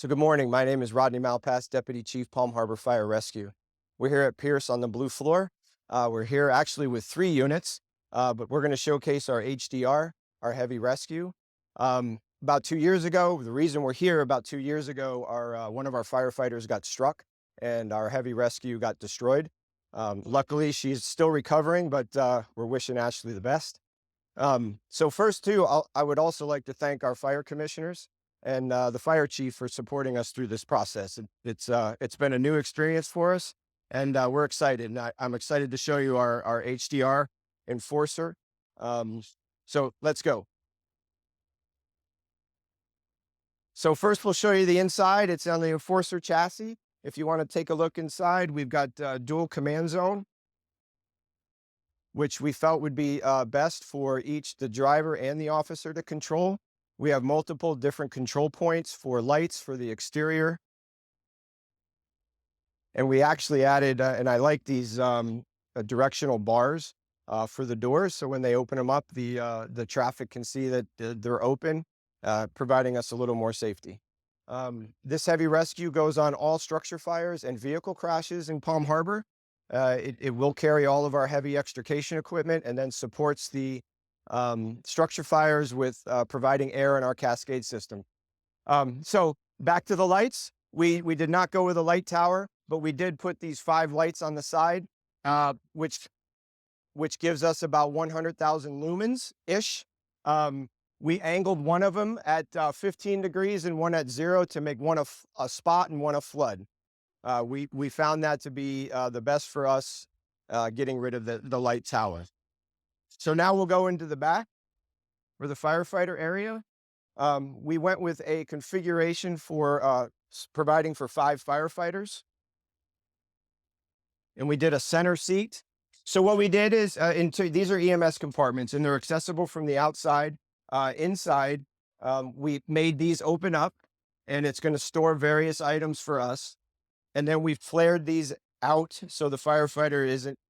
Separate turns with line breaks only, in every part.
So good morning. My name is Rodney Malpass, Deputy Chief, Palm Harbor Fire Rescue. We're here at Pierce on the blue floor. We're here actually with 3 units, but we're going to showcase our HDR, our heavy rescue. About 2 years ago, the reason we're here, about 2 years ago, one of our firefighters got struck and our heavy rescue got destroyed. Luckily, she's still recovering, but we're wishing Ashley the best. So first too, I would also like to thank our fire commissioners and the fire chief for supporting us through this process. It's been a new experience for us, and we're excited. And I'm excited to show you our HDR enforcer. So let's go. So first we'll show you the inside. It's on the enforcer chassis. If you want to take a look inside, we've got dual command zone, which we felt would be best for each the driver and the officer to control. We have multiple different control points for lights for the exterior. And we actually added, and I like these directional bars for the doors. So when they open them up, the traffic can see that they're open, providing us a little more safety. This heavy rescue goes on all structure fires and vehicle crashes in Palm Harbor. It will carry all of our heavy extrication equipment and then supports the structure fires with providing air in our Cascade system. So back to the lights. We did not go with a light tower, but we did put these 5 lights on the side, which gives us about 100,000 lumens-ish. We angled one of them at 15 degrees and one at 0 to make one a spot and one a flood. We found that to be the best for us, getting rid of the light tower. So now we'll go into the back for the firefighter area. We went with a configuration for providing for 5 firefighters. And we did a center seat. So what we did is, these are EMS compartments and they're accessible from the outside. Inside, we made these open up and it's going to store various items for us. And then we flared these out so the firefighter isn't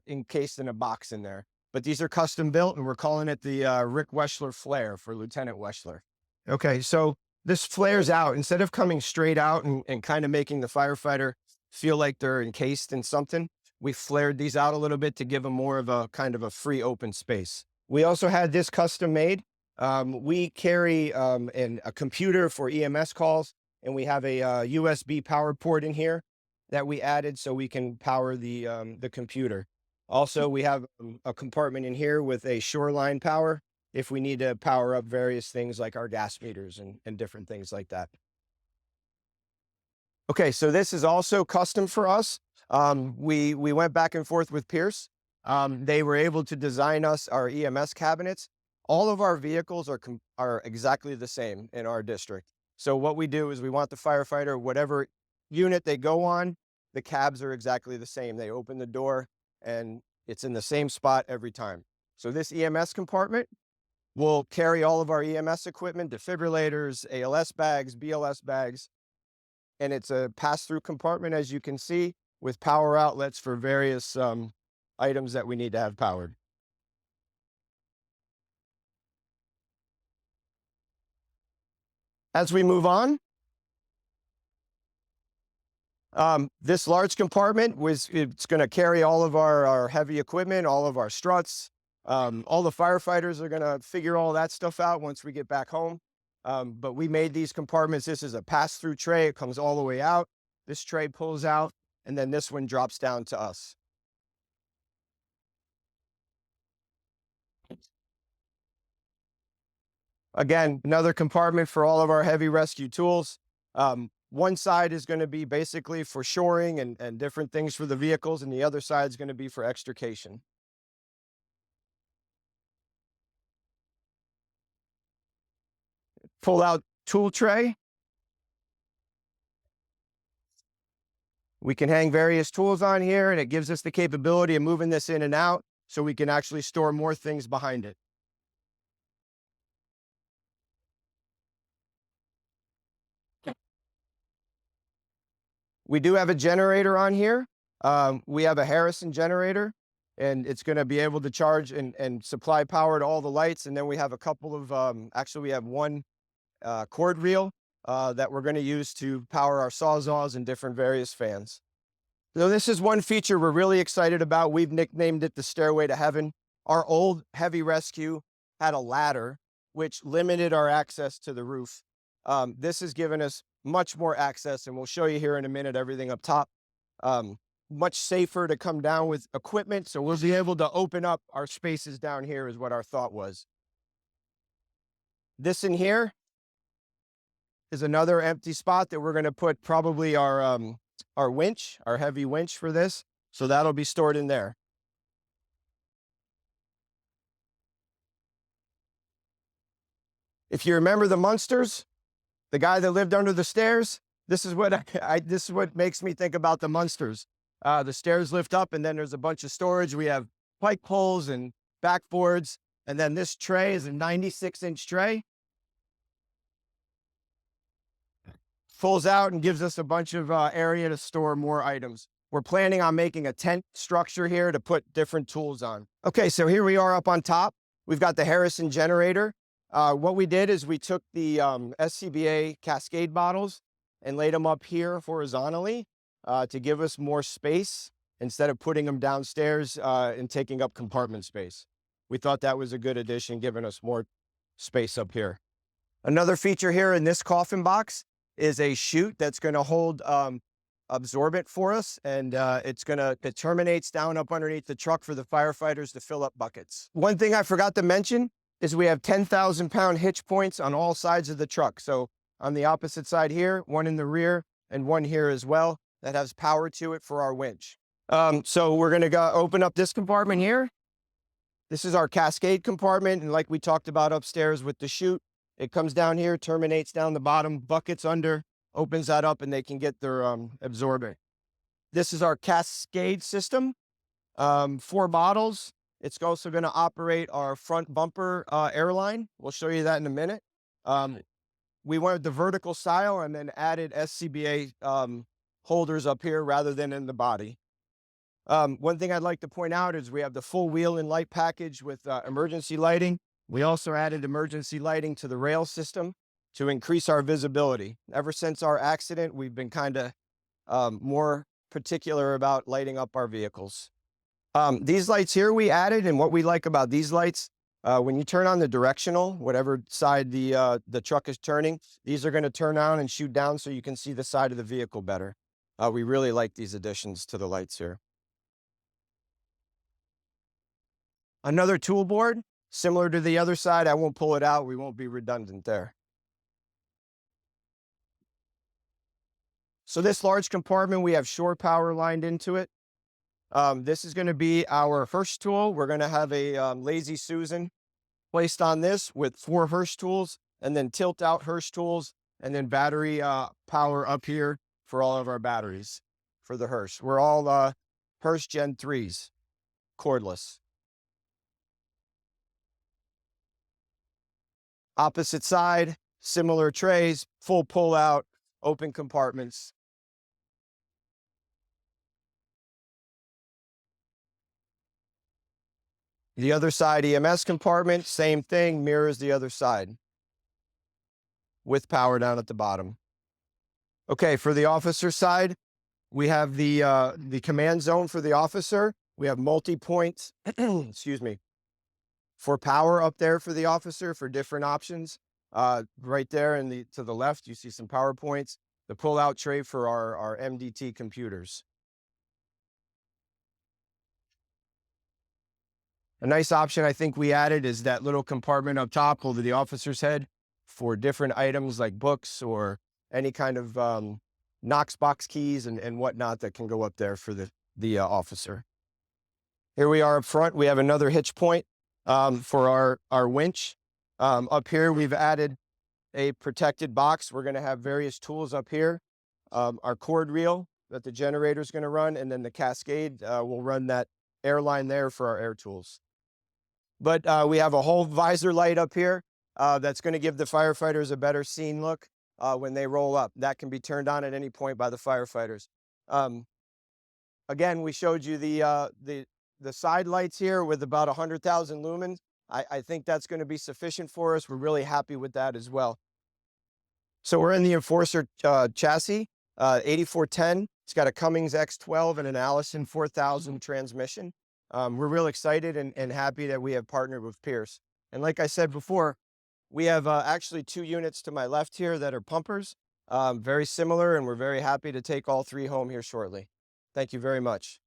encased in a box in there. But these are custom built and we're calling it the Rick Weschler flare for Lieutenant Weschler. Okay, so this flares out. Instead of coming straight out and kind of making the firefighter feel like they're encased in something, we flared these out a little bit to give them more of a kind of a free open space. We also had this custom made. We carry a computer for EMS calls, and we have a USB power port in here that we added so we can power the computer. Also, we have a compartment in here with a shoreline power if we need to power up various things like our gas meters and different things like that. Okay, so this is also custom for us. We went back and forth with Pierce. They were able to design us our EMS cabinets. All of our vehicles are exactly the same in our district. So what we do is we want the firefighter, whatever unit they go on, the cabs are exactly the same. They open the door and it's in the same spot every time. So this EMS compartment will carry all of our EMS equipment, defibrillators, ALS bags, BLS bags, and it's a pass-through compartment, as you can see, with power outlets for various items that we need to have powered. As we move on, this large compartment it's going to carry all of our heavy equipment, all of our struts. All the firefighters are going to figure all that stuff out once we get back home. But we made these compartments. This is a pass-through tray. It comes all the way out. This tray pulls out, and then this one drops down to us. Again, another compartment for all of our heavy rescue tools. One side is going to be basically for shoring and different things for the vehicles, and the other side is going to be for extrication. Pull out tool tray. We can hang various tools on here, and it gives us the capability of moving this in and out so we can actually store more things behind it. We do have a generator on here. We have a Harrison generator, and it's going to be able to charge and supply power to all the lights. And then we have a couple of, actually we have one cord reel that we're going to use to power our sawzalls and different various fans. So this is one feature we're really excited about. We've nicknamed it the Stairway to Heaven. Our old heavy rescue had a ladder, which limited our access to the roof. This has given us much more access, and we'll show you here in a minute everything up top. Much safer to come down with equipment, so we'll be able to open up our spaces down here is what our thought was. This in here is another empty spot that we're going to put probably our winch, our heavy winch for this. So that'll be stored in there. If you remember the Munsters, the guy that lived under the stairs, this is what this is what makes me think about the Munsters. The stairs lift up, and then there's a bunch of storage. We have pike poles and backboards, and then this tray is a 96-inch tray. Pulls out and gives us a bunch of area to store more items. We're planning on making a tent structure here to put different tools on. Okay, so here we are up on top. We've got the Harrison generator. What we did is we took the SCBA Cascade bottles and laid them up here horizontally to give us more space instead of putting them downstairs and taking up compartment space. We thought that was a good addition, giving us more space up here. Another feature here in this coffin box is a chute that's going to hold absorbent for us, and it terminates down up underneath the truck for the firefighters to fill up buckets. One thing I forgot to mention is we have 10,000-pound hitch points on all sides of the truck. So on the opposite side here, one in the rear and one here as well, that has power to it for our winch. So we're going to go open up this compartment here. This is our Cascade compartment, and like we talked about upstairs with the chute, it comes down here, terminates down the bottom, buckets under, opens that up, and they can get their absorbent. This is our Cascade system, 4 bottles. It's also going to operate our front bumper airline. We'll show you that in a minute. We went the vertical style and then added SCBA holders up here rather than in the body. One thing I'd like to point out is we have the full wheel and light package with emergency lighting. We also added emergency lighting to the rail system to increase our visibility. Ever since our accident, we've been kind of more particular about lighting up our vehicles. These lights here we added, and what we like about these lights, when you turn on the directional, whatever side the truck is turning, these are going to turn on and shoot down so you can see the side of the vehicle better. We really like these additions to the lights here. Another tool board, similar to the other side. I won't pull it out. We won't be redundant there. So this large compartment, we have shore power lined into it. This is going to be our Hirsch tool. We're going to have a Lazy Susan placed on this with 4 Hirsch tools, and then tilt out Hirsch tools, and then battery power up here for all of our batteries for the Hirsch. We're all Hirsch Gen 3s, cordless. Opposite side, similar trays, full pull out, open compartments. The other side EMS compartment, same thing, mirrors the other side with power down at the bottom. Okay, for the officer side, we have the command zone for the officer. We have multi-point, excuse me, for power up there for the officer for different options. Right there to the left, you see some power points. The pull-out tray for our MDT computers. A nice option I think we added is that little compartment up top over the officer's head for different items like books or any kind of Knox box keys and whatnot that can go up there for the officer. Here we are up front. We have another hitch point for our winch. Up here, we've added a protected box. We're going to have various tools up here. Our cord reel that the generator is going to run, and then the Cascade will run that airline there for our air tools. But we have a whole visor light up here that's going to give the firefighters a better scene look when they roll up. That can be turned on at any point by the firefighters. Again, we showed you the side lights here with about 100,000 lumens. I think that's going to be sufficient for us. We're really happy with that as well. So we're in the Enforcer chassis, 8410. It's got a Cummins X12 and an Allison 4000 transmission. We're real excited and happy that we have partnered with Pierce. And like I said before, we have actually two units to my left here that are pumpers, very similar, and we're very happy to take all three home here shortly. Thank you very much.